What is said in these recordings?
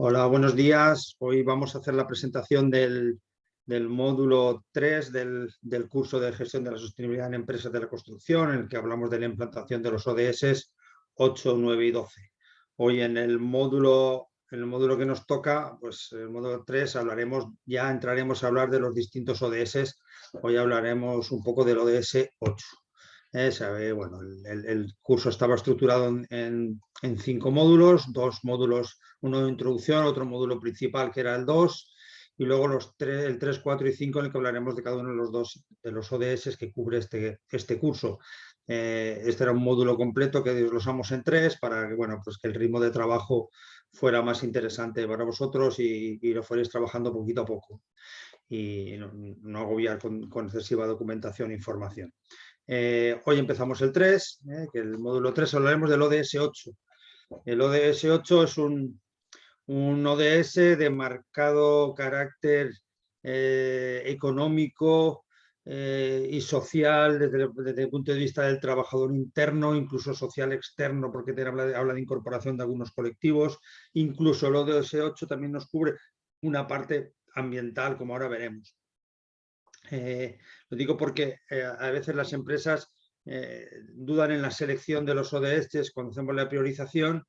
Hola, buenos días. Hoy vamos a hacer la presentación del módulo 3 del curso de gestión de la sostenibilidad en empresas de la construcción, en el que hablamos de la implantación de los ODS 8, 9 y 12. Hoy en el módulo que nos toca, pues el módulo 3, entraremos a hablar de los distintos ODS. Hoy hablaremos un poco del ODS 8. Bueno, el curso estaba estructurado en 5 módulos, 2 módulos, uno de introducción, otro módulo principal que era el 2, y luego el 3, 4 y 5 en el que hablaremos de cada uno de los dos de los ODS que cubre este curso. Este era un módulo completo que desglosamos en 3 para que, bueno, pues que el ritmo de trabajo fuera más interesante para vosotros y lo fuerais trabajando poquito a poco y no agobiar con excesiva documentación e información. Hoy empezamos el 3, que el módulo 3 hablaremos del ODS 8. El ODS 8 es un ODS de marcado carácter económico y social desde el punto de vista del trabajador interno, incluso social externo, porque habla de incorporación de algunos colectivos. Incluso el ODS 8 también nos cubre una parte ambiental, como ahora veremos. Lo digo porque a veces las empresas dudan en la selección de los ODS cuando hacemos la priorización,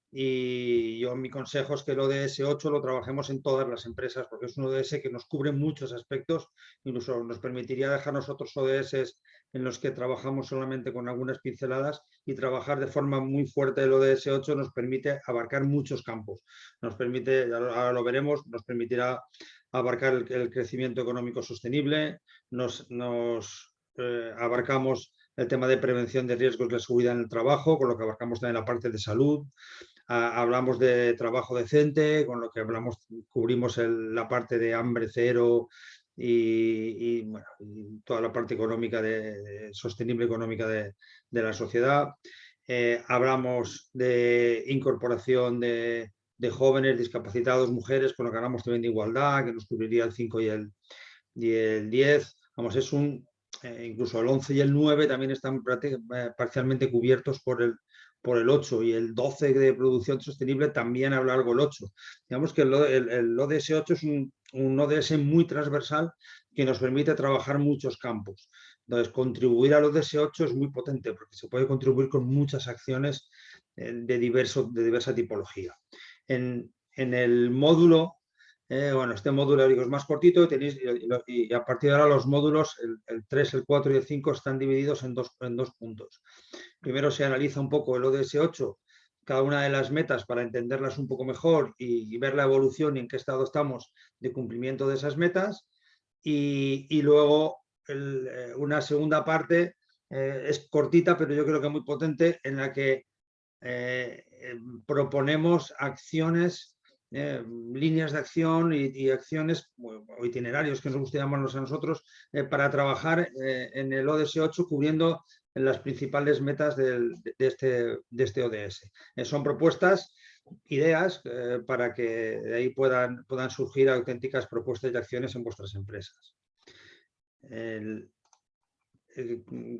y mi consejo es que el ODS 8 lo trabajemos en todas las empresas, porque es un ODS que nos cubre muchos aspectos. Incluso nos permitiría dejarnos otros ODS en los que trabajamos solamente con algunas pinceladas, y trabajar de forma muy fuerte el ODS 8 nos permite abarcar muchos campos. Nos permite, ahora lo veremos, nos permitirá abarcar el crecimiento económico sostenible, abarcamos el tema de prevención de riesgos de seguridad en el trabajo, con lo que abarcamos también la parte de salud. Hablamos de trabajo decente, con lo que cubrimos la parte de hambre cero y toda la parte económica sostenible económica de la sociedad. Hablamos de incorporación de jóvenes, discapacitados, mujeres, con lo que hablamos también de igualdad, que nos cubriría el 5 y el 10. Vamos, incluso el 11 y el 9 también están parcialmente cubiertos por el 8, y el 12 de producción sostenible también habla algo el 8. Digamos que el ODS 8 es un ODS muy transversal que nos permite trabajar muchos campos. Entonces, contribuir al ODS 8 es muy potente porque se puede contribuir con muchas acciones de diversa tipología. En el módulo, este módulo digo, es más cortito y a partir de ahora los módulos, el 3, el 4 y el 5 están divididos en dos puntos. Primero se analiza un poco el ODS 8, cada una de las metas para entenderlas un poco mejor y ver la evolución y en qué estado estamos de cumplimiento de esas metas. Y luego una segunda parte es cortita, pero yo creo que muy potente, en la que proponemos acciones, líneas de acción y acciones o itinerarios que nos gusta llamarlos a nosotros, para trabajar en el ODS 8 cubriendo las principales metas de este ODS. Son propuestas, ideas, para que de ahí puedan surgir auténticas propuestas y acciones en vuestras empresas.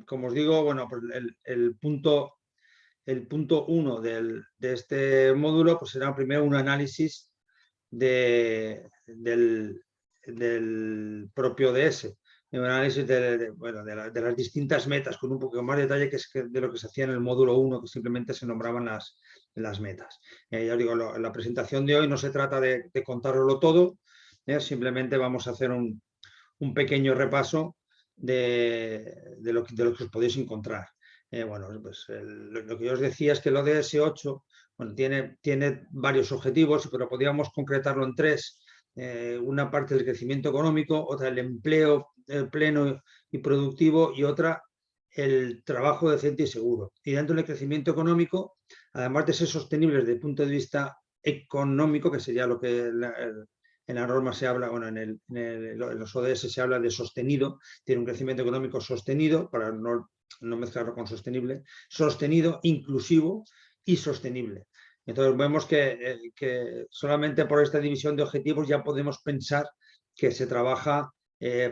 Como os digo, bueno, pues el punto 1 de este módulo pues será primero un análisis del propio ODS, un análisis de las distintas metas, con un poco más de detalle de lo que se hacía en el módulo 1, que simplemente se nombraban las metas. Ya os digo, la presentación de hoy no se trata de contároslo todo, simplemente vamos a hacer un pequeño repaso de lo que os podéis encontrar. Pues lo que yo os decía es que el ODS 8 tiene varios objetivos, pero podríamos concretarlo en 3. Una parte del crecimiento económico, otra el empleo pleno y productivo, y otra el trabajo decente y seguro. Y dentro del crecimiento económico, además de ser sostenible desde el punto de vista económico, que sería lo que en la norma se habla, en los ODS se habla de sostenido, tiene un crecimiento económico sostenido, para no mezclarlo con sostenible, sostenido, inclusivo y sostenible. Entonces vemos que solamente por esta división de objetivos ya podemos pensar que se trabaja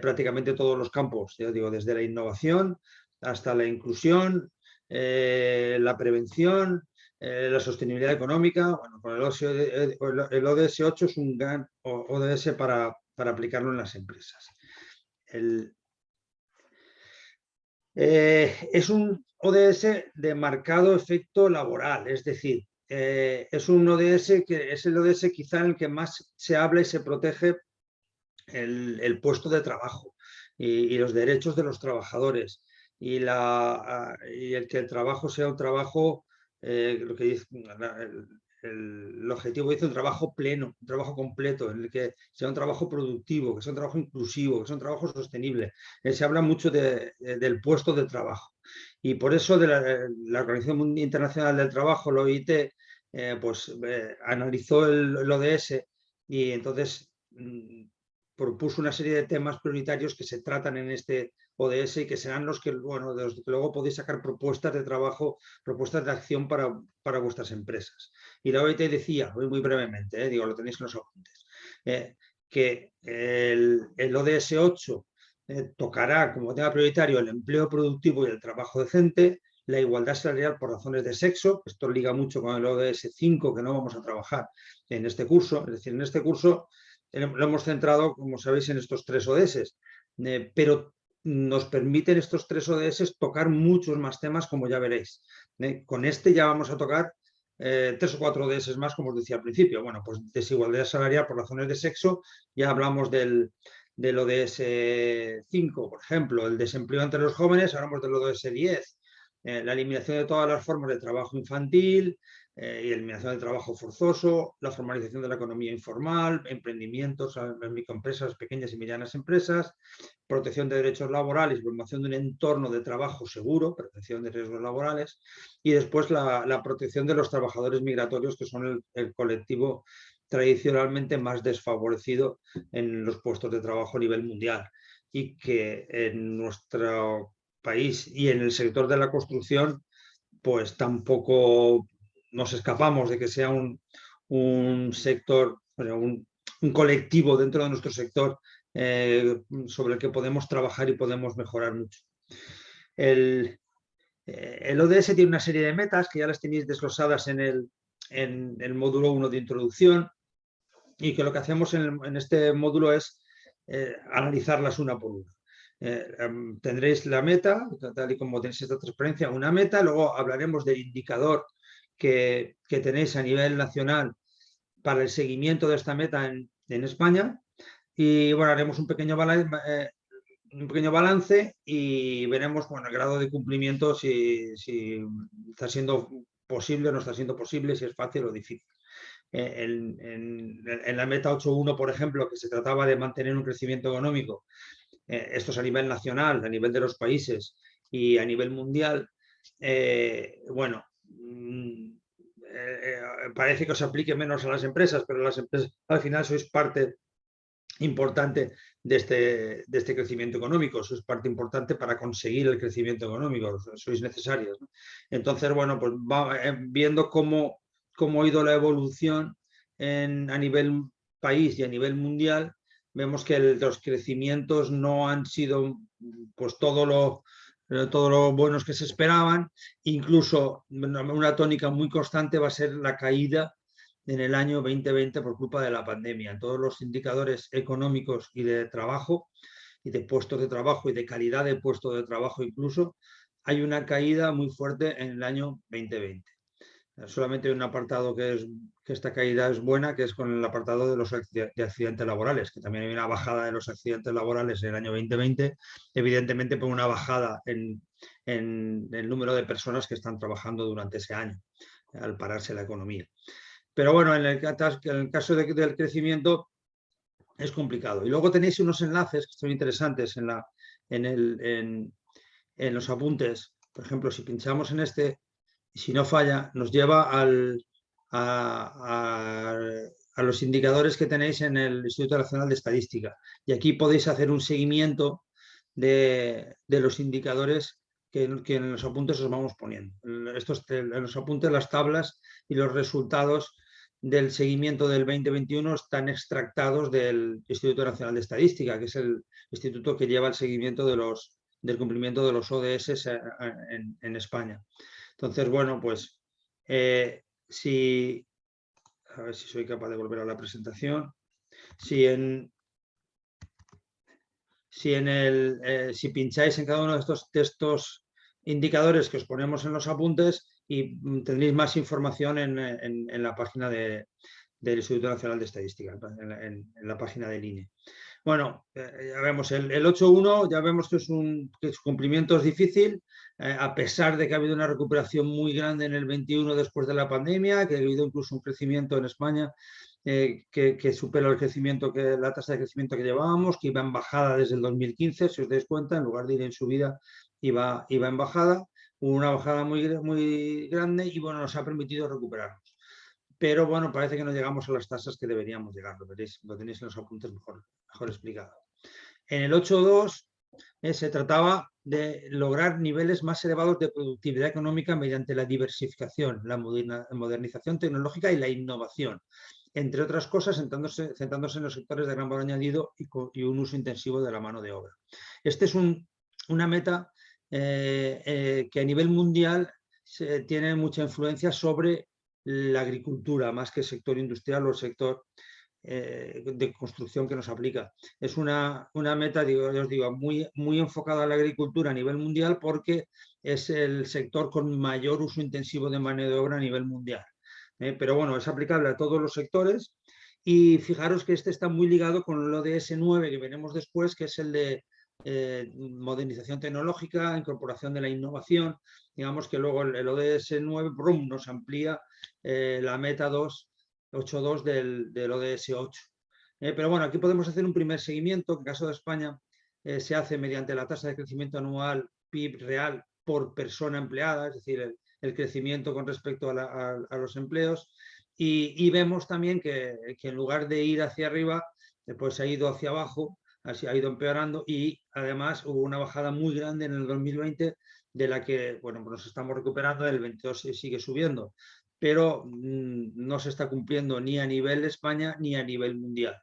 prácticamente todos los campos, ya digo, desde la innovación hasta la inclusión, la prevención, la sostenibilidad económica. Bueno, con el ODS 8 es un gran ODS para aplicarlo en las empresas. Es un ODS de marcado efecto laboral, es decir, es un ODS que es el ODS quizá en el que más se habla y se protege el puesto de trabajo y los derechos de los trabajadores y el que el trabajo sea un trabajo, lo que dice, el objetivo dice un trabajo pleno, un trabajo completo, en el que sea un trabajo productivo, que sea un trabajo inclusivo, que sea un trabajo sostenible. Se habla mucho del puesto de trabajo. Y por eso de la Organización Internacional del Trabajo, la OIT, analizó el ODS y entonces propuso una serie de temas prioritarios que se tratan en este ODS y que serán los que, bueno, de los que luego podéis sacar propuestas de trabajo, propuestas de acción para vuestras empresas. Y la OIT decía, muy brevemente, digo, lo tenéis en los apuntes, que el ODS 8 tocará como tema prioritario el empleo productivo y el trabajo decente, la igualdad salarial por razones de sexo, esto liga mucho con el ODS 5 que no vamos a trabajar en este curso, es decir, en este curso lo hemos centrado, como sabéis, en estos 3 ODS, pero nos permiten estos 3 ODS tocar muchos más temas, como ya veréis. Con este ya vamos a tocar 3 o 4 ODS más, como os decía al principio. Bueno, pues desigualdad salarial por razones de sexo, ya hablamos del ODS 5, por ejemplo, el desempleo entre los jóvenes, hablamos del ODS 10, la eliminación de todas las formas de trabajo infantil y eliminación del trabajo forzoso, la formalización de la economía informal, emprendimientos, microempresas, pequeñas y medianas empresas, protección de derechos laborales, formación de un entorno de trabajo seguro, prevención de riesgos laborales, y después la protección de los trabajadores migratorios, que son el colectivo tradicionalmente más desfavorecido en los puestos de trabajo a nivel mundial y que en nuestro país y en el sector de la construcción pues tampoco nos escapamos de que sea un sector, un colectivo dentro de nuestro sector sobre el que podemos trabajar y podemos mejorar mucho. El ODS tiene una serie de metas que ya las tenéis desglosadas en el módulo 1 de introducción y que lo que hacemos en este módulo es analizarlas una por una. Tendréis la meta, tal y como tenéis esta transparencia, una meta, luego hablaremos del indicador que tenéis a nivel nacional para el seguimiento de esta meta en España y bueno, haremos un pequeño balance y veremos el grado de cumplimiento, si está siendo posible o no está siendo posible, si es fácil o difícil. En la meta 8.1, por ejemplo, que se trataba de mantener un crecimiento económico, esto es a nivel nacional, a nivel de los países y a nivel mundial, parece que os aplique menos a las empresas, pero las empresas al final sois parte importante de este crecimiento económico, sois parte importante para conseguir el crecimiento económico, sois necesarios, ¿no? Entonces, bueno, pues viendo cómo ha ido la evolución a nivel país y a nivel mundial, vemos que los crecimientos no han sido pues todo lo buenos que se esperaban, incluso una tónica muy constante va a ser la caída en el año 2020 por culpa de la pandemia. En todos los indicadores económicos y de trabajo, y de puestos de trabajo y de calidad de puestos de trabajo incluso, hay una caída muy fuerte en el año 2020. Solamente hay un apartado que esta caída es buena, que es con el apartado de los accidentes laborales, que también hay una bajada de los accidentes laborales en el año 2020, evidentemente por una bajada en el número de personas que están trabajando durante ese año, al pararse la economía. Pero bueno, en el caso del crecimiento es complicado. Y luego tenéis unos enlaces que son interesantes en los apuntes. Por ejemplo, si pinchamos en este, si no falla, nos lleva a los indicadores que tenéis en el Instituto Nacional de Estadística. Y aquí podéis hacer un seguimiento de los indicadores que en los apuntes os vamos poniendo. En los apuntes, las tablas y los resultados del seguimiento del 2021 están extractados del Instituto Nacional de Estadística, que es el instituto que lleva el seguimiento del cumplimiento de los ODS en España. Entonces, bueno, pues A ver si soy capaz de volver a la presentación. Si pincháis en cada uno de estos indicadores que os ponemos en los apuntes, y tendréis más información en la página del Instituto Nacional de Estadística, en la página del INE. Bueno, ya vemos, el 8.1 ya vemos que su cumplimiento es difícil, a pesar de que ha habido una recuperación muy grande en el 21 después de la pandemia, que ha habido incluso un crecimiento en España que supera la tasa de crecimiento que llevábamos, que iba en bajada desde el 2015, si os dais cuenta, en lugar de ir en subida, iba en bajada, hubo una bajada muy grande y bueno, nos ha permitido recuperarnos. Pero bueno, parece que no llegamos a las tasas que deberíamos llegar, lo veréis, lo tenéis en los apuntes mejor explicado. En el 8.2 se trataba de lograr niveles más elevados de productividad económica mediante la diversificación, la modernización tecnológica y la innovación, entre otras cosas, centrándose en los sectores de gran valor añadido y un uso intensivo de la mano de obra. Esta es una meta que a nivel mundial tiene mucha influencia sobre la agricultura, más que el sector industrial o el sector de construcción que nos aplica. Es una meta, os digo, muy enfocada a la agricultura a nivel mundial, porque es el sector con mayor uso intensivo de mano de obra a nivel mundial. Pero bueno, es aplicable a todos los sectores, y fijaros que este está muy ligado con el ODS 9 que veremos después, que es el de modernización tecnológica, incorporación de la innovación. Digamos que luego el ODS 9 nos amplía la meta 8.2 del ODS 8. Pero bueno, aquí podemos hacer un primer seguimiento. En el caso de España se hace mediante la tasa de crecimiento anual PIB real por persona empleada, es decir, el crecimiento con respecto a los empleos, y vemos también que en lugar de ir hacia arriba, pues ha ido hacia abajo, así ha ido empeorando, y además hubo una bajada muy grande en el 2020, de la que bueno, pues nos estamos recuperando. El 22 sigue subiendo, pero no se está cumpliendo ni a nivel España ni a nivel mundial.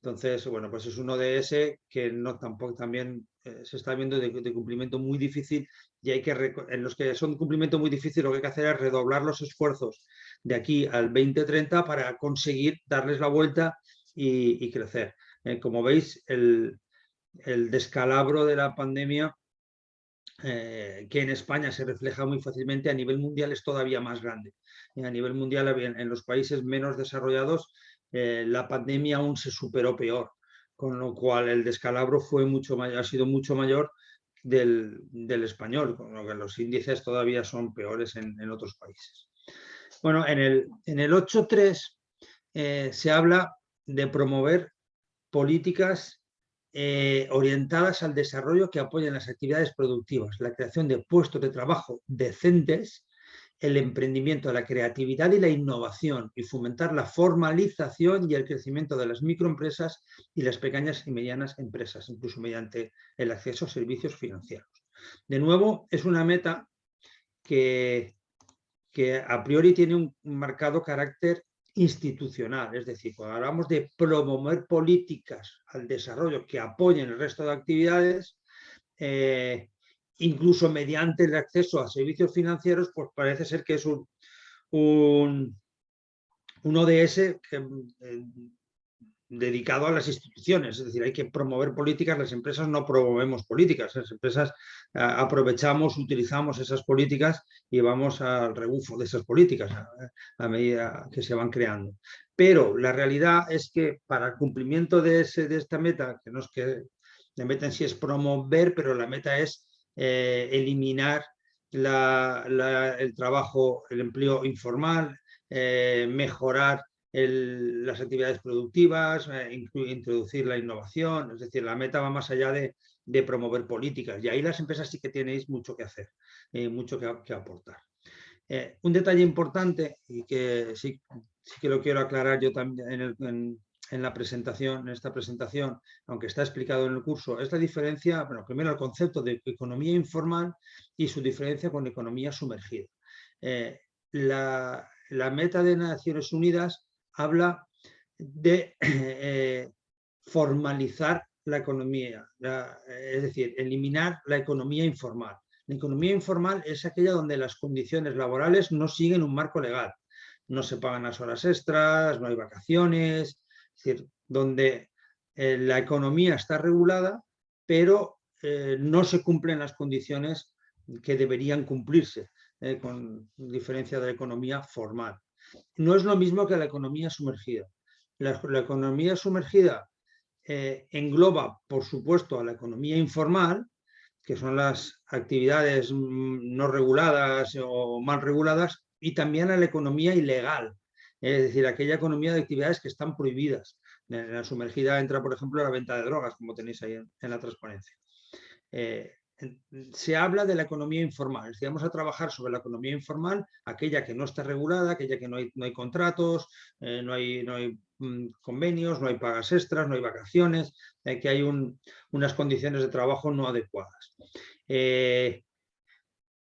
Entonces, bueno, pues es un ODS que tampoco también se está viendo de cumplimiento muy difícil, y en los que son cumplimiento muy difícil, lo que hay que hacer es redoblar los esfuerzos de aquí al 2030 para conseguir darles la vuelta y crecer. Como veis, el descalabro de la pandemia, que en España se refleja muy fácilmente, a nivel mundial es todavía más grande. A nivel mundial, en los países menos desarrollados, la pandemia aún se superó peor, con lo cual el descalabro ha sido mucho mayor del español, con lo que los índices todavía son peores en otros países. Bueno, en el 8.3 se habla de promover políticas orientadas al desarrollo que apoyen las actividades productivas, la creación de puestos de trabajo decentes, el emprendimiento, la creatividad y la innovación, y fomentar la formalización y el crecimiento de las microempresas y las pequeñas y medianas empresas, incluso mediante el acceso a servicios financieros. De nuevo, es una meta que a priori tiene un marcado carácter institucional, es decir, cuando hablamos de promover políticas al desarrollo que apoyen el resto de actividades, incluso mediante el acceso a servicios financieros, pues parece ser que es un ODS dedicado a las instituciones. Es decir, hay que promover políticas. Las empresas no promovemos políticas, las empresas aprovechamos, utilizamos esas políticas y vamos al rebufo de esas políticas a medida que se van creando. Pero la realidad es que para el cumplimiento de esta meta, que no es que la meta en sí es promover, pero la meta es eliminar el trabajo, el empleo informal, mejorar las actividades productivas, introducir la innovación. Es decir, la meta va más allá de promover políticas, y ahí las empresas sí que tenéis mucho que hacer, mucho que aportar. Un detalle importante, y que sí que lo quiero aclarar yo también en la presentación, en esta presentación, aunque está explicado en el curso, es la diferencia, bueno, primero el concepto de economía informal y su diferencia con economía sumergida. La meta de Naciones Unidas habla de formalizar la economía, es decir, eliminar la economía informal. La economía informal es aquella donde las condiciones laborales no siguen un marco legal. No se pagan las horas extras, no hay vacaciones, es decir, donde la economía está regulada, pero no se cumplen las condiciones que deberían cumplirse, con diferencia de la economía formal. No es lo mismo que la economía sumergida. La economía sumergida engloba, por supuesto, a la economía informal, que son las actividades no reguladas o mal reguladas, y también a la economía ilegal, es decir, aquella economía de actividades que están prohibidas. En la sumergida entra, por ejemplo, la venta de drogas, como tenéis ahí en la transparencia. Se habla de la economía informal, es decir, vamos a trabajar sobre la economía informal, aquella que no está regulada, aquella que no hay contratos, no hay convenios, no hay pagas extras, no hay vacaciones, que hay unas condiciones de trabajo no adecuadas.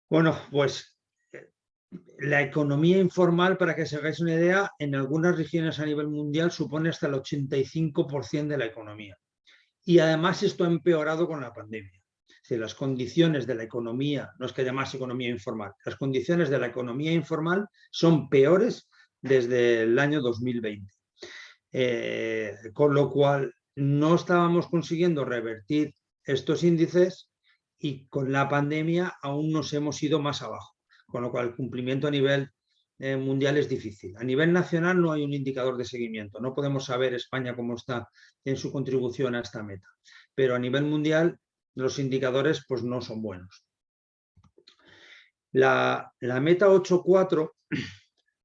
Bueno, pues la economía informal, para que os hagáis una idea, en algunas regiones a nivel mundial supone hasta el 85% de la economía. Y además esto ha empeorado con la pandemia. Es decir, las condiciones de la economía, no es que haya más economía informal, las condiciones de la economía informal son peores desde el año 2020. Con lo cual no estábamos consiguiendo revertir estos índices y con la pandemia aún nos hemos ido más abajo, con lo cual el cumplimiento a nivel mundial es difícil. A nivel nacional no hay un indicador de seguimiento, no podemos saber España cómo está en su contribución a esta meta, pero a nivel mundial los indicadores pues no son buenos. La meta 8.4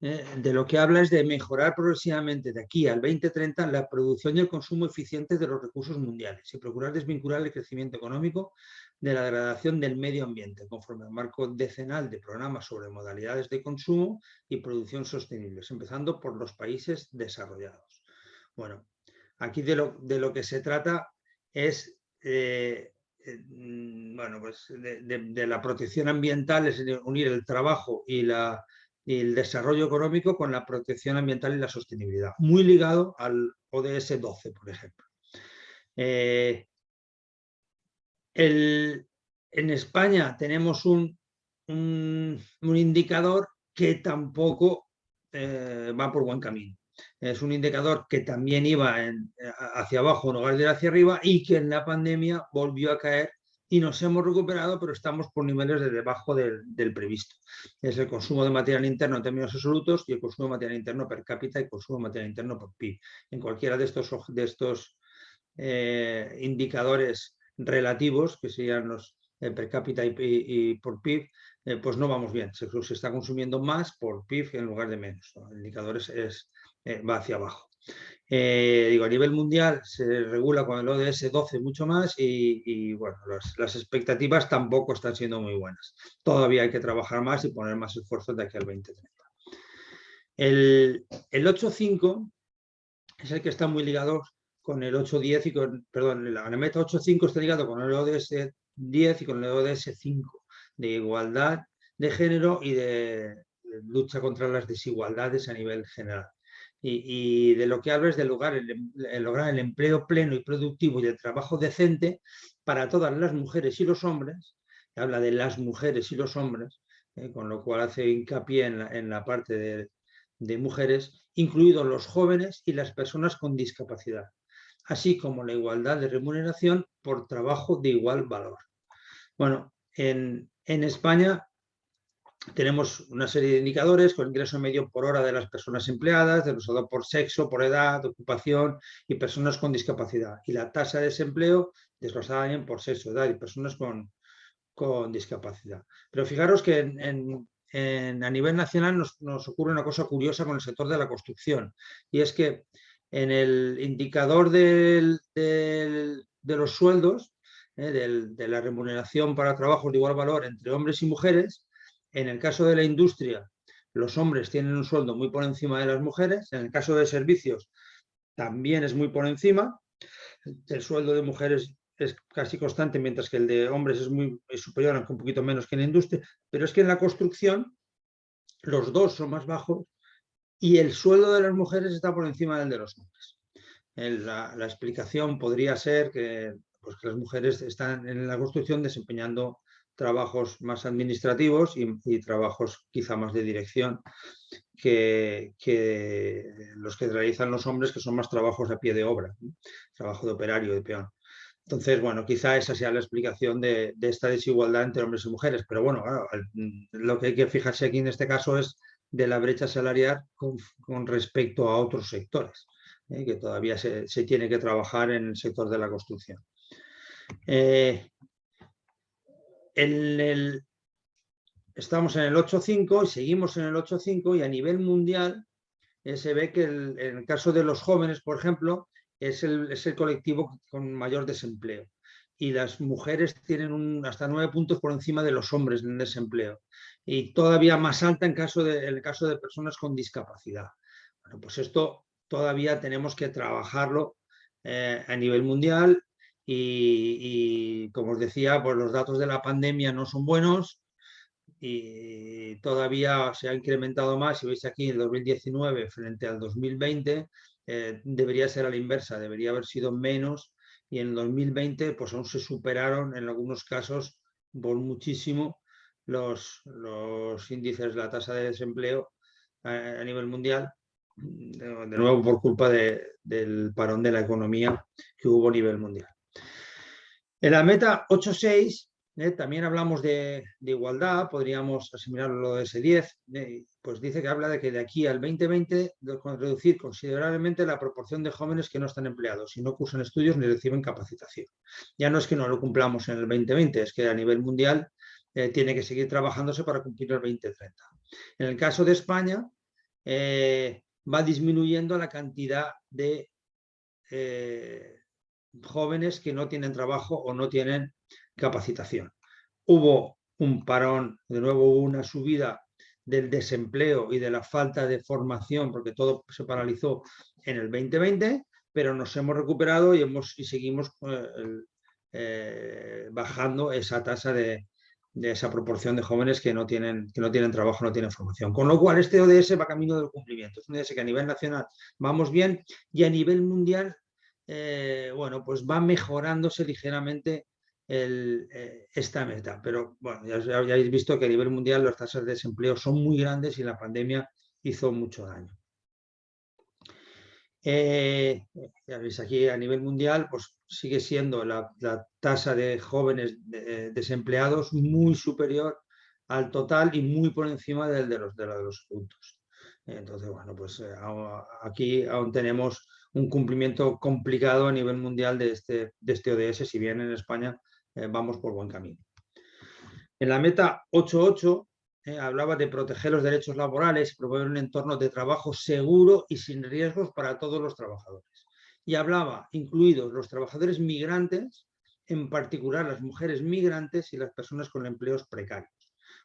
de lo que habla es de mejorar progresivamente de aquí al 2030 la producción y el consumo eficiente de los recursos mundiales y procurar desvincular el crecimiento económico de la degradación del medio ambiente, conforme al marco decenal de programas sobre modalidades de consumo y producción sostenibles, empezando por los países desarrollados. Bueno, aquí de lo que se trata es bueno, pues de la protección ambiental, es unir el trabajo y el desarrollo económico con la protección ambiental y la sostenibilidad, muy ligado al ODS 12, por ejemplo. En España tenemos un indicador que tampoco va por buen camino. Es un indicador que también iba hacia abajo en lugar de ir hacia arriba y que en la pandemia volvió a caer y nos hemos recuperado, pero estamos por niveles de debajo del previsto. Es el consumo de material interno en términos absolutos y el consumo de material interno per cápita y consumo de material interno por PIB. En cualquiera de estos indicadores relativos, que serían los per cápita y por PIB, pues no vamos bien. Se está consumiendo más por PIB en lugar de menos, ¿no? El indicador va hacia abajo. A nivel mundial se regula con el ODS 12 mucho más y bueno, las expectativas tampoco están siendo muy buenas. Todavía hay que trabajar más y poner más esfuerzos de aquí al 2030. El 8.5 es el que está muy ligado con el 8.10 y perdón, la meta 8.5 está ligado con el ODS 10 y con el ODS 5 de igualdad de género y de lucha contra las desigualdades a nivel general. Y de lo que hablo es de lograr el empleo pleno y productivo y el trabajo decente para todas las mujeres y los hombres. Habla de las mujeres y los hombres, con lo cual hace hincapié en la parte de mujeres, incluidos los jóvenes y las personas con discapacidad, así como la igualdad de remuneración por trabajo de igual valor. Bueno, en España tenemos una serie de indicadores con el ingreso medio por hora de las personas empleadas, desglosado por sexo, por edad, ocupación y personas con discapacidad. Y la tasa de desempleo desglosada también por sexo, edad y personas con discapacidad. Pero fijaros que a nivel nacional nos ocurre una cosa curiosa con el sector de la construcción, y es que en el indicador de los sueldos, de la remuneración para trabajos de igual valor entre hombres y mujeres, en el caso de la industria, los hombres tienen un sueldo muy por encima de las mujeres, en el caso de servicios también es muy por encima, el sueldo de mujeres es casi constante, mientras que el de hombres es superior, aunque un poquito menos que en la industria, pero es que en la construcción los dos son más bajos y el sueldo de las mujeres está por encima del de los hombres. La explicación podría ser que las mujeres están en la construcción desempeñando trabajos más administrativos y trabajos quizá más de dirección que los que realizan los hombres, que son más trabajos a pie de obra, ¿no? Trabajo de operario, de peón. Entonces, bueno, quizá esa sea la explicación de esta desigualdad entre hombres y mujeres. Pero bueno, claro, lo que hay que fijarse aquí en este caso es de la brecha salarial con respecto a otros sectores, que todavía se tiene que trabajar en el sector de la construcción. Estamos en el 8,5 y seguimos en el 8,5 y a nivel mundial se ve que en el caso de los jóvenes, por ejemplo, es el colectivo con mayor desempleo. Y las mujeres tienen hasta 9 puntos por encima de los hombres en desempleo. Y todavía más alta en el caso de personas con discapacidad. Bueno, pues esto todavía tenemos que trabajarlo a nivel mundial y como os decía, pues los datos de la pandemia no son buenos y todavía se ha incrementado más. Si veis aquí el 2019 frente al 2020, debería ser a la inversa, debería haber sido menos y en el 2020 pues aún se superaron en algunos casos por muchísimo los índices, la tasa de desempleo a nivel mundial, de nuevo por culpa del parón de la economía que hubo a nivel mundial. En la meta 8.6 también hablamos de igualdad, podríamos asimilarlo a ese 10, pues dice que habla de que de aquí al 2020 reducir considerablemente la proporción de jóvenes que no están empleados y no cursan estudios ni reciben capacitación. Ya no es que no lo cumplamos en el 2020, es que a nivel mundial tiene que seguir trabajándose para cumplir el 2030. En el caso de España, va disminuyendo la cantidad de jóvenes que no tienen trabajo o no tienen capacitación. Hubo un parón, de nuevo hubo una subida del desempleo y de la falta de formación, porque todo se paralizó en el 2020, pero nos hemos recuperado y seguimos bajando esa tasa de esa proporción de jóvenes que no tienen trabajo, no tienen formación. Con lo cual, este ODS va camino del cumplimiento. Es un ODS que a nivel nacional vamos bien y a nivel mundial, bueno, pues va mejorándose ligeramente esta meta. Pero bueno, ya habéis visto que a nivel mundial las tasas de desempleo son muy grandes y la pandemia hizo mucho daño. Ya veis aquí a nivel mundial, pues sigue siendo la tasa de jóvenes desempleados muy superior al total y muy por encima de los adultos. Entonces, bueno, pues aquí aún tenemos un cumplimiento complicado a nivel mundial de este ODS, si bien en España vamos por buen camino. En la meta 8.8 hablaba de proteger los derechos laborales y promover un entorno de trabajo seguro y sin riesgos para todos los trabajadores. Y hablaba, incluidos los trabajadores migrantes, en particular las mujeres migrantes y las personas con empleos precarios.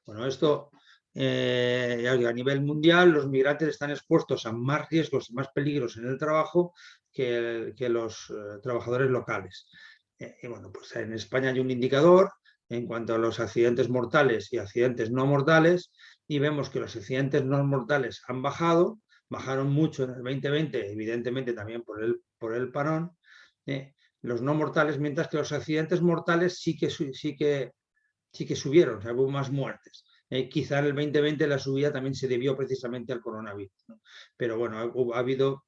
Bueno, esto a nivel mundial, los migrantes están expuestos a más riesgos y más peligros en el trabajo que los trabajadores locales. Y bueno, pues en España hay un indicador en cuanto a los accidentes mortales y accidentes no mortales, y vemos que los accidentes no mortales han bajado, bajaron mucho en el 2020, evidentemente también por el parón, los no mortales, mientras que los accidentes mortales sí que subieron, o sea, hubo más muertes. Quizá en el 2020 la subida también se debió precisamente al coronavirus, ¿no? Pero bueno, ha habido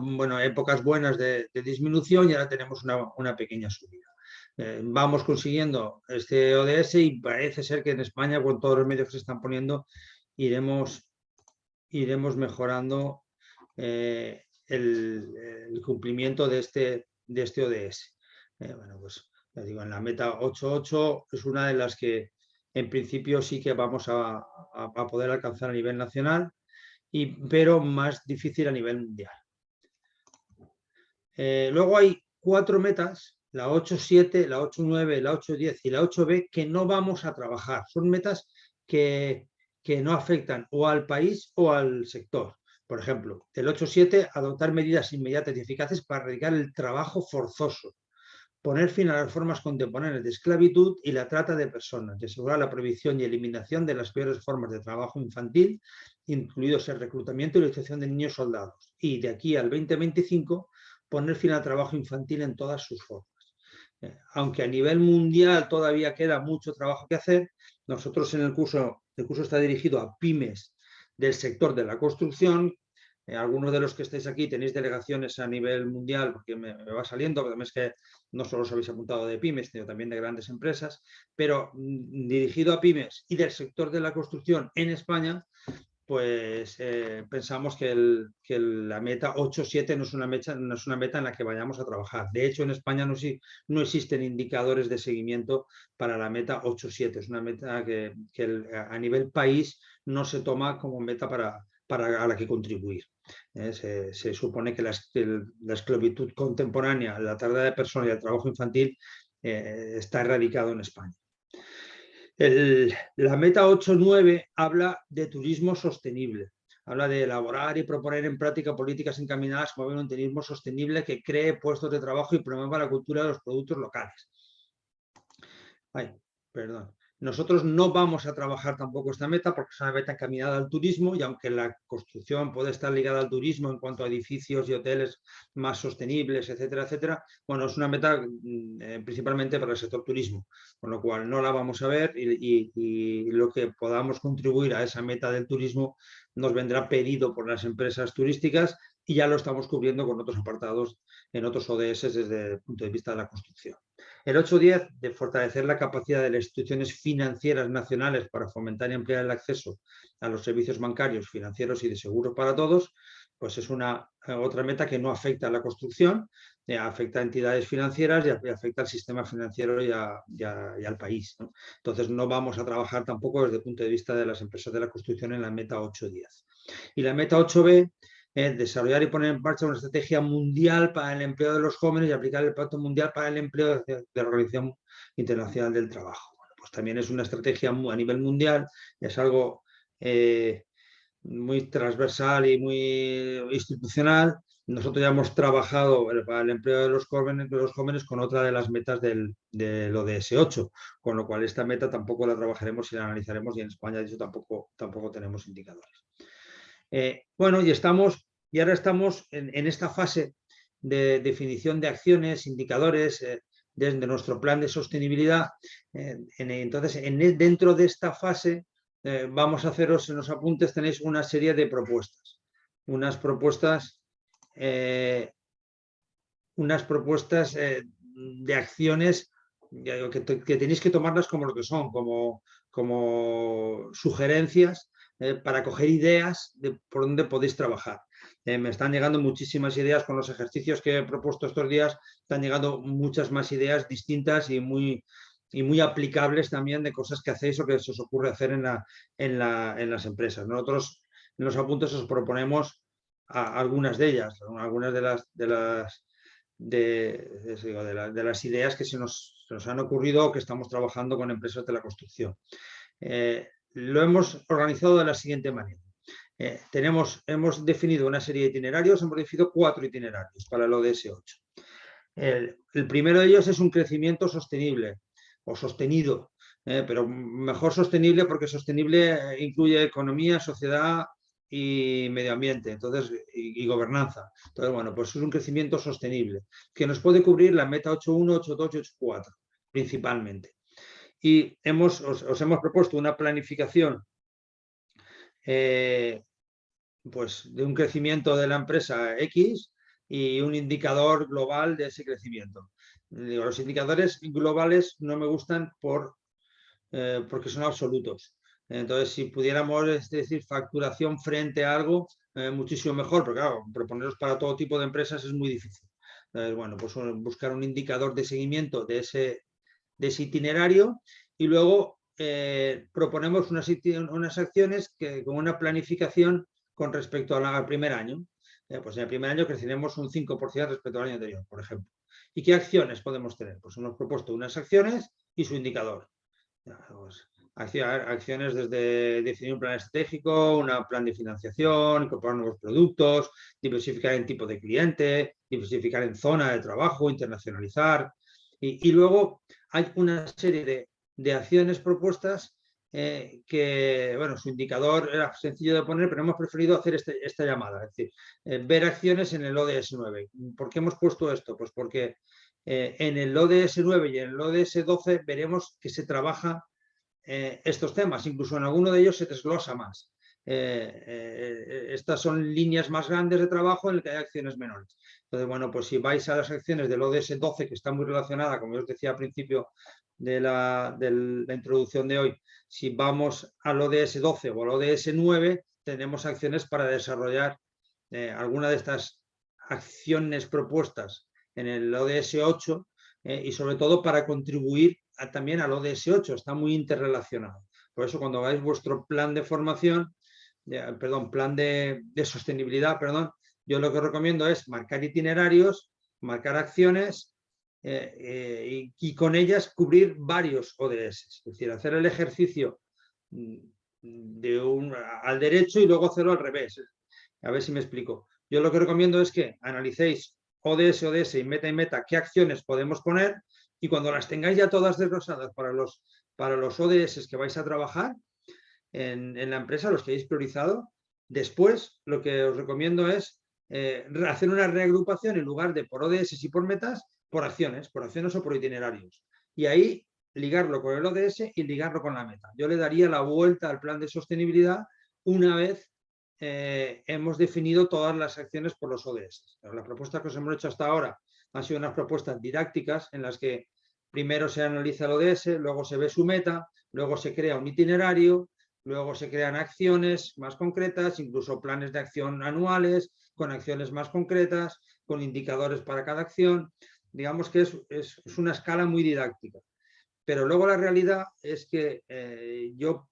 bueno, épocas buenas de disminución y ahora tenemos una pequeña subida. Vamos consiguiendo este ODS y parece ser que en España, con todos los medios que se están poniendo, iremos mejorando el cumplimiento de este ODS. Bueno, pues ya digo, en la meta 8.8 es una de las que en principio sí que vamos a poder alcanzar a nivel nacional, pero más difícil a nivel mundial. Luego hay 4 metas, la 8.7, la 8.9, la 8.10 y la 8B, que no vamos a trabajar. Son metas que no afectan o al país o al sector. Por ejemplo, el 8.7, adoptar medidas inmediatas y eficaces para erradicar el trabajo forzoso, poner fin a las formas contemporáneas de esclavitud y la trata de personas, y asegurar la prohibición y eliminación de las peores formas de trabajo infantil, incluidos el reclutamiento y la utilización de niños soldados. Y de aquí al 2025, poner fin al trabajo infantil en todas sus formas. Aunque a nivel mundial todavía queda mucho trabajo que hacer, nosotros en el curso está dirigido a pymes del sector de la construcción. Algunos de los que estáis aquí tenéis delegaciones a nivel mundial, porque me va saliendo, pero también es que no solo os habéis apuntado de pymes, sino también de grandes empresas, pero dirigido a pymes y del sector de la construcción en España, pues pensamos que la meta 8-7 no es una meta en la que vayamos a trabajar. De hecho, en España no existen indicadores de seguimiento para la meta 8-7. Es una meta que a nivel país no se toma como meta a la que contribuir. Se supone que la esclavitud contemporánea, la trata de personas y el trabajo infantil está erradicado en España. La meta 8-9 habla de turismo sostenible. Habla de elaborar y proponer en práctica políticas encaminadas a mover un turismo sostenible que cree puestos de trabajo y promueva la cultura de los productos locales. Ay, perdón. Nosotros no vamos a trabajar tampoco esta meta porque es una meta encaminada al turismo, y aunque la construcción puede estar ligada al turismo en cuanto a edificios y hoteles más sostenibles, etcétera, etcétera, bueno, es una meta principalmente para el sector turismo, con lo cual no la vamos a ver, y lo que podamos contribuir a esa meta del turismo nos vendrá pedido por las empresas turísticas, y ya lo estamos cubriendo con otros apartados en otros ODS desde el punto de vista de la construcción. El 8-10, de fortalecer la capacidad de las instituciones financieras nacionales para fomentar y ampliar el acceso a los servicios bancarios, financieros y de seguros para todos, pues es otra meta que no afecta a la construcción, afecta a entidades financieras y afecta al sistema financiero y al país, ¿no? Entonces no vamos a trabajar tampoco desde el punto de vista de las empresas de la construcción en la meta 8-10. Y la meta 8B, desarrollar y poner en marcha una estrategia mundial para el empleo de los jóvenes y aplicar el Pacto Mundial para el Empleo de la Organización Internacional del Trabajo. Bueno, pues también es una estrategia a nivel mundial, es algo muy transversal y muy institucional. Nosotros ya hemos trabajado para el empleo de los jóvenes con otra de las metas del ODS 8, con lo cual esta meta tampoco la trabajaremos y la analizaremos, y en España de hecho tampoco tenemos indicadores. Bueno, y ahora estamos en esta fase de definición de acciones, indicadores, desde nuestro plan de sostenibilidad. Entonces, dentro de esta fase, vamos a haceros en los apuntes, tenéis una serie de propuestas. Unas propuestas de acciones que tenéis que tomarlas como lo que son, como sugerencias para coger ideas de por dónde podéis trabajar. Me están llegando muchísimas ideas con los ejercicios que he propuesto estos días, están llegando muchas más ideas distintas y muy aplicables también, de cosas que hacéis o que se os ocurre hacer en las empresas. Nosotros en los apuntes os proponemos algunas de ellas, algunas de las ideas que se nos han ocurrido o que estamos trabajando con empresas de la construcción. Lo hemos organizado de la siguiente manera. Hemos definido una serie de itinerarios, hemos definido 4 itinerarios para el ODS 8. El primero de ellos es un crecimiento sostenible o sostenido, pero mejor sostenible, porque sostenible incluye economía, sociedad y medio ambiente, entonces, y gobernanza. Entonces, bueno, pues es un crecimiento sostenible que nos puede cubrir la meta 8.1, 8.2 y 8.4 principalmente. Y os hemos propuesto una planificación pues de un crecimiento de la empresa X y un indicador global de ese crecimiento. Los indicadores globales no me gustan porque son absolutos. Entonces, si pudiéramos, es decir, facturación frente a algo, muchísimo mejor, pero claro, proponeros para todo tipo de empresas es muy difícil. Entonces, bueno, pues buscar un indicador de seguimiento de ese itinerario, y luego proponemos unas acciones con una planificación con respecto al primer año. Pues en el primer año creceremos un 5% respecto al año anterior, por ejemplo. ¿Y qué acciones podemos tener? Pues hemos propuesto unas acciones y su indicador. Pues, acciones desde definir un plan estratégico, un plan de financiación, incorporar nuevos productos, diversificar en tipo de cliente, diversificar en zona de trabajo, internacionalizar. Y luego hay una serie de acciones propuestas que, bueno, su indicador era sencillo de poner, pero hemos preferido hacer esta llamada, es decir, ver acciones en el ODS 9. ¿Por qué hemos puesto esto? Pues porque En el ODS 9 y en el ODS 12 veremos que se trabaja estos temas, incluso en alguno de ellos se desglosa más. Estas son líneas más grandes de trabajo en las que hay acciones menores. Entonces, bueno, pues si vais a las acciones del ODS 12, que está muy relacionada, como yo os decía al principio de la introducción de hoy, si vamos al ODS 12 o al ODS 9, tenemos acciones para desarrollar alguna de estas acciones propuestas en el ODS 8 y sobre todo para contribuir también al ODS 8, está muy interrelacionado. Por eso cuando hagáis vuestro plan de formación, plan de sostenibilidad, yo lo que os recomiendo es marcar itinerarios, marcar acciones y con ellas cubrir varios ODS. Es decir, hacer el ejercicio al derecho y luego hacerlo al revés. A ver si me explico. Yo lo que recomiendo es que analicéis ODS y meta qué acciones podemos poner y cuando las tengáis ya todas desglosadas para los ODS que vais a trabajar en la empresa, los que hayáis priorizado, después lo que os recomiendo es hacer una reagrupación en lugar de por ODS y por metas, por acciones o por itinerarios. Y ahí ligarlo con el ODS y ligarlo con la meta. Yo le daría la vuelta al plan de sostenibilidad una vez hemos definido todas las acciones por los ODS. Pero las propuestas que os hemos hecho hasta ahora han sido unas propuestas didácticas en las que primero se analiza el ODS, luego se ve su meta, luego se crea un itinerario, luego se crean acciones más concretas, incluso planes de acción anuales, con acciones más concretas, con indicadores para cada acción. Digamos que es una escala muy didáctica. Pero luego la realidad es que yo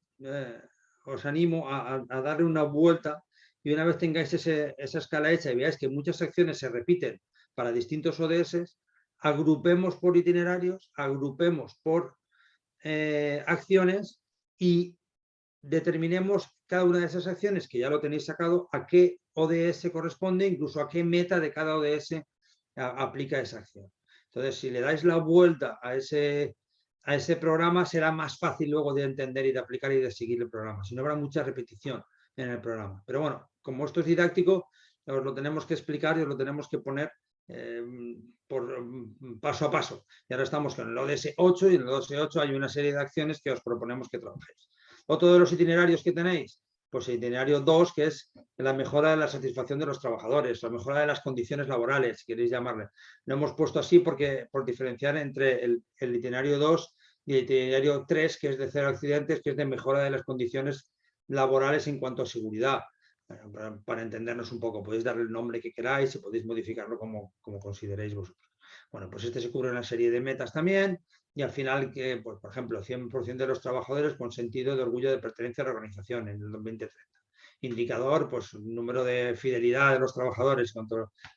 os animo a darle una vuelta y una vez tengáis esa escala hecha y veáis que muchas acciones se repiten para distintos ODS, agrupemos por itinerarios, agrupemos por acciones y determinemos cada una de esas acciones que ya lo tenéis sacado a qué ODS corresponde, incluso a qué meta de cada ODS aplica esa acción. Entonces, si le dais la vuelta a ese programa, será más fácil luego de entender y de aplicar y de seguir el programa. Si no, habrá mucha repetición en el programa. Pero bueno, como esto es didáctico, os lo tenemos que explicar y os lo tenemos que poner paso a paso. Y ahora estamos con el ODS 8 y en el ODS 8 hay una serie de acciones que os proponemos que trabajéis. Otro de los itinerarios que tenéis, pues el itinerario 2, que es la mejora de la satisfacción de los trabajadores, la mejora de las condiciones laborales, si queréis llamarle. Lo hemos puesto así por diferenciar entre el itinerario 2 y el itinerario 3, que es de cero accidentes, que es de mejora de las condiciones laborales en cuanto a seguridad. Para entendernos un poco, podéis darle el nombre que queráis y podéis modificarlo como consideréis vosotros. Bueno, pues este se cubre una serie de metas también y al final, que, pues, por ejemplo, 100% de los trabajadores con sentido de orgullo de pertenencia a la organización en el 2030. Indicador, pues número de fidelidad de los trabajadores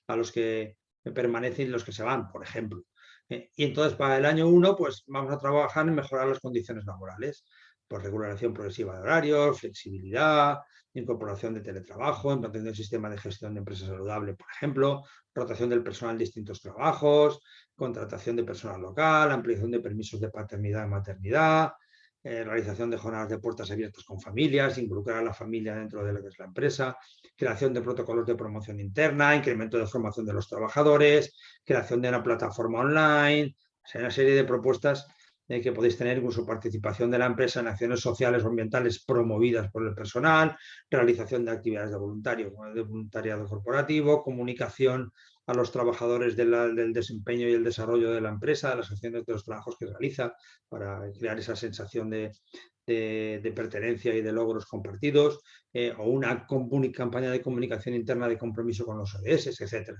a los que permanecen y los que se van, por ejemplo. Y entonces para el año 1, pues vamos a trabajar en mejorar las condiciones laborales, pues regulación progresiva de horarios, flexibilidad, incorporación de teletrabajo, implantación del sistema de gestión de empresa saludable, por ejemplo, rotación del personal en distintos trabajos, contratación de personal local, ampliación de permisos de paternidad y maternidad, realización de jornadas de puertas abiertas con familias, involucrar a la familia dentro de lo que es la empresa, creación de protocolos de promoción interna, incremento de formación de los trabajadores, creación de una plataforma online, o sea, una serie de propuestas que podéis tener, incluso participación de la empresa en acciones sociales o ambientales promovidas por el personal, realización de actividades de voluntariado corporativo, comunicación a los trabajadores del desempeño y el desarrollo de la empresa, de las acciones de los trabajos que realiza, para crear esa sensación de pertenencia y de logros compartidos, o una campaña de comunicación interna de compromiso con los ODS, etcétera, etcétera.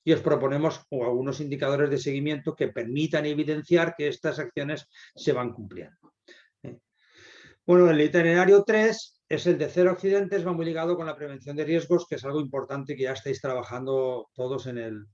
Y os proponemos algunos indicadores de seguimiento que permitan evidenciar que estas acciones se van cumpliendo. Bueno, el itinerario 3 es el de cero accidentes, va muy ligado con la prevención de riesgos, que es algo importante que ya estáis trabajando todos en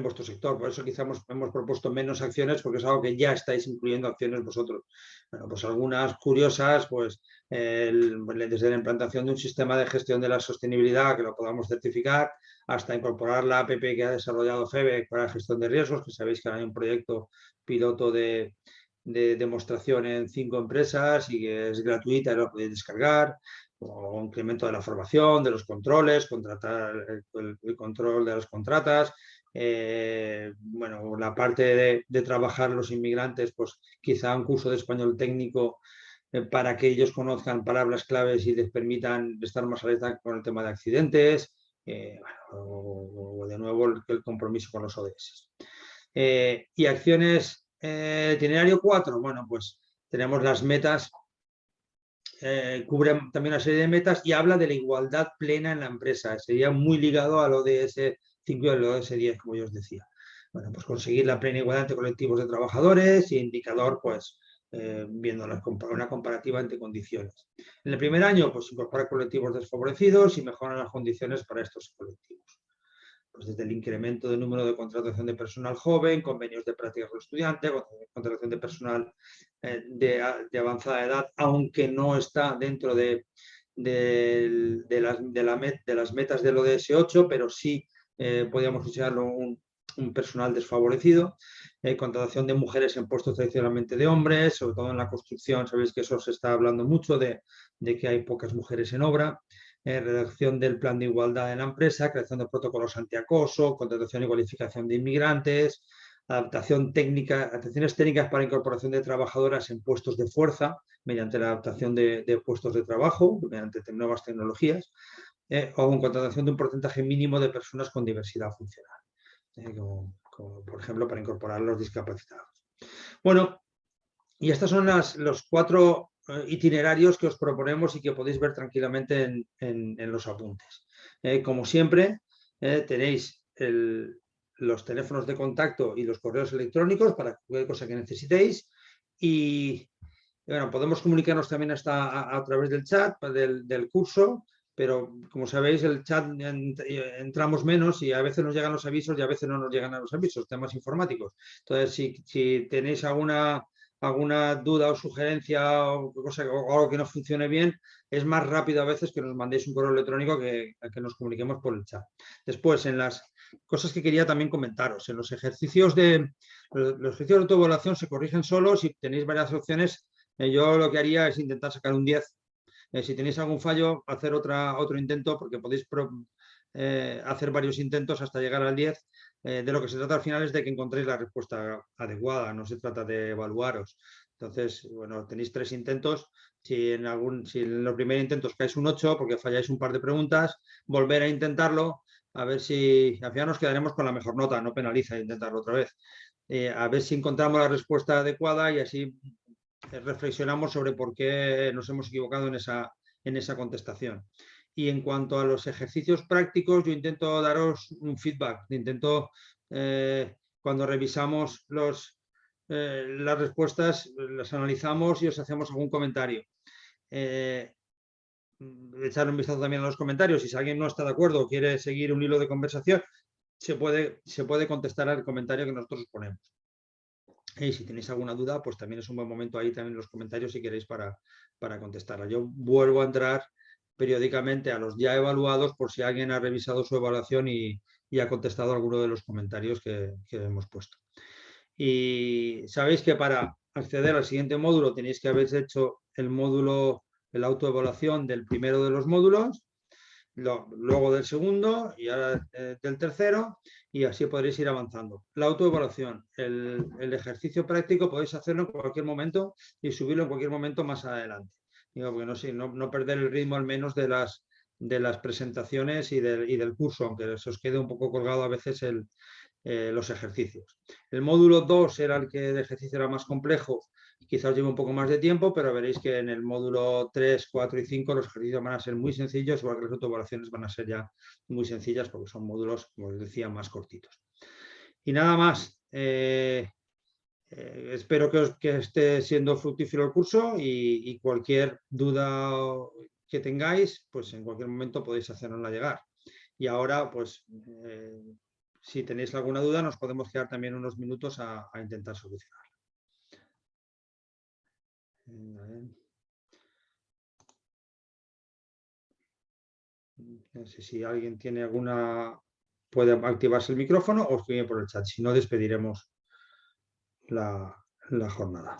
vuestro sector. Por eso quizá hemos propuesto menos acciones, porque es algo que ya estáis incluyendo acciones vosotros. Bueno, pues algunas curiosas, pues desde la implantación de un sistema de gestión de la sostenibilidad que lo podamos certificar, hasta incorporar la APP que ha desarrollado FEBEC para la gestión de riesgos, que sabéis que ahora hay un proyecto piloto de demostración en 5 empresas y que es gratuita y lo podéis descargar, o incremento de la formación, de los controles, contratar el control de las contratas, Bueno, la parte de trabajar los inmigrantes, pues quizá un curso de español técnico para que ellos conozcan palabras claves y les permitan estar más alerta con el tema de accidentes, bueno, o de nuevo el compromiso con los ODS. Y acciones, itinerario 4, bueno, pues tenemos las metas, cubre también una serie de metas y habla de la igualdad plena en la empresa. Sería muy ligado al ODS 5 y al ODS 10, como yo os decía. Bueno, pues conseguir la plena igualdad entre colectivos de trabajadores y indicador, pues, viendo una comparativa entre condiciones. En el primer año, pues incorporar colectivos desfavorecidos y mejorar las condiciones para estos colectivos. Pues desde el incremento del número de contratación de personal joven, convenios de prácticas con estudiantes, contratación de personal de avanzada edad, aunque no está dentro de las metas del ODS 8, pero sí podríamos considerarlo un personal desfavorecido, contratación de mujeres en puestos tradicionalmente de hombres, sobre todo en la construcción, sabéis que eso se está hablando mucho de que hay pocas mujeres en obra, redacción del plan de igualdad en la empresa, creación de protocolos antiacoso, contratación y cualificación de inmigrantes, adaptaciones técnicas para incorporación de trabajadoras en puestos de fuerza mediante la adaptación de puestos de trabajo, mediante nuevas tecnologías, o en contratación de un porcentaje mínimo de personas con diversidad funcional, como por ejemplo para incorporar a los discapacitados. Bueno, y estos son los 4 itinerarios que os proponemos y que podéis ver tranquilamente en los apuntes. Como siempre, tenéis los teléfonos de contacto y los correos electrónicos para cualquier cosa que necesitéis. Y bueno, podemos comunicarnos también a través del chat del curso, pero como sabéis, el chat entramos menos y a veces nos llegan los avisos y a veces no nos llegan a los avisos, temas informáticos. Entonces, si tenéis alguna duda o sugerencia o algo que no funcione bien, es más rápido a veces que nos mandéis un correo electrónico que nos comuniquemos por el chat. Después, en las cosas que quería también comentaros, en los ejercicios de autoevaluación se corrigen solos y tenéis varias opciones. Yo lo que haría es intentar sacar un 10. Si tenéis algún fallo, hacer otro intento, porque podéis hacer varios intentos hasta llegar al 10. De lo que se trata al final es de que encontréis la respuesta adecuada, no se trata de evaluaros. Entonces, bueno, tenéis 3 intentos. Si en los primeros intentos caéis un 8 porque falláis un par de preguntas, volver a intentarlo, a ver si al final nos quedaremos con la mejor nota, no penaliza intentarlo otra vez. A ver si encontramos la respuesta adecuada y así reflexionamos sobre por qué nos hemos equivocado en esa contestación. Y en cuanto a los ejercicios prácticos, yo intento daros un feedback, cuando revisamos las respuestas, las analizamos y os hacemos algún comentario. Echar un vistazo también a los comentarios. Si alguien no está de acuerdo o quiere seguir un hilo de conversación, se puede contestar al comentario que nosotros ponemos. Y si tenéis alguna duda, pues también es un buen momento ahí también en los comentarios si queréis para contestarla. Yo vuelvo a entrar periódicamente a los ya evaluados por si alguien ha revisado su evaluación y ha contestado alguno de los comentarios que hemos puesto. Y sabéis que para acceder al siguiente módulo tenéis que haber hecho el módulo, la autoevaluación del primero de los módulos, luego del segundo y ahora del tercero, y así podréis ir avanzando. La autoevaluación, el ejercicio práctico podéis hacerlo en cualquier momento y subirlo en cualquier momento más adelante. Digo, porque no perder el ritmo al menos de las presentaciones y del curso, aunque se os quede un poco colgado a veces los ejercicios. El módulo 2 era el que el ejercicio era más complejo, quizás lleve un poco más de tiempo, pero veréis que en el módulo 3, 4 y 5 los ejercicios van a ser muy sencillos, igual que las autoevaluaciones van a ser ya muy sencillas porque son módulos, como os decía, más cortitos. Y nada más. Espero que esté siendo fructífero el curso y cualquier duda que tengáis, pues en cualquier momento podéis hacernosla llegar. Y ahora, pues, si tenéis alguna duda, nos podemos quedar también unos minutos a intentar solucionarla. No sé si alguien tiene puede activarse el micrófono o escribir por el chat. Si no, despediremos la jornada.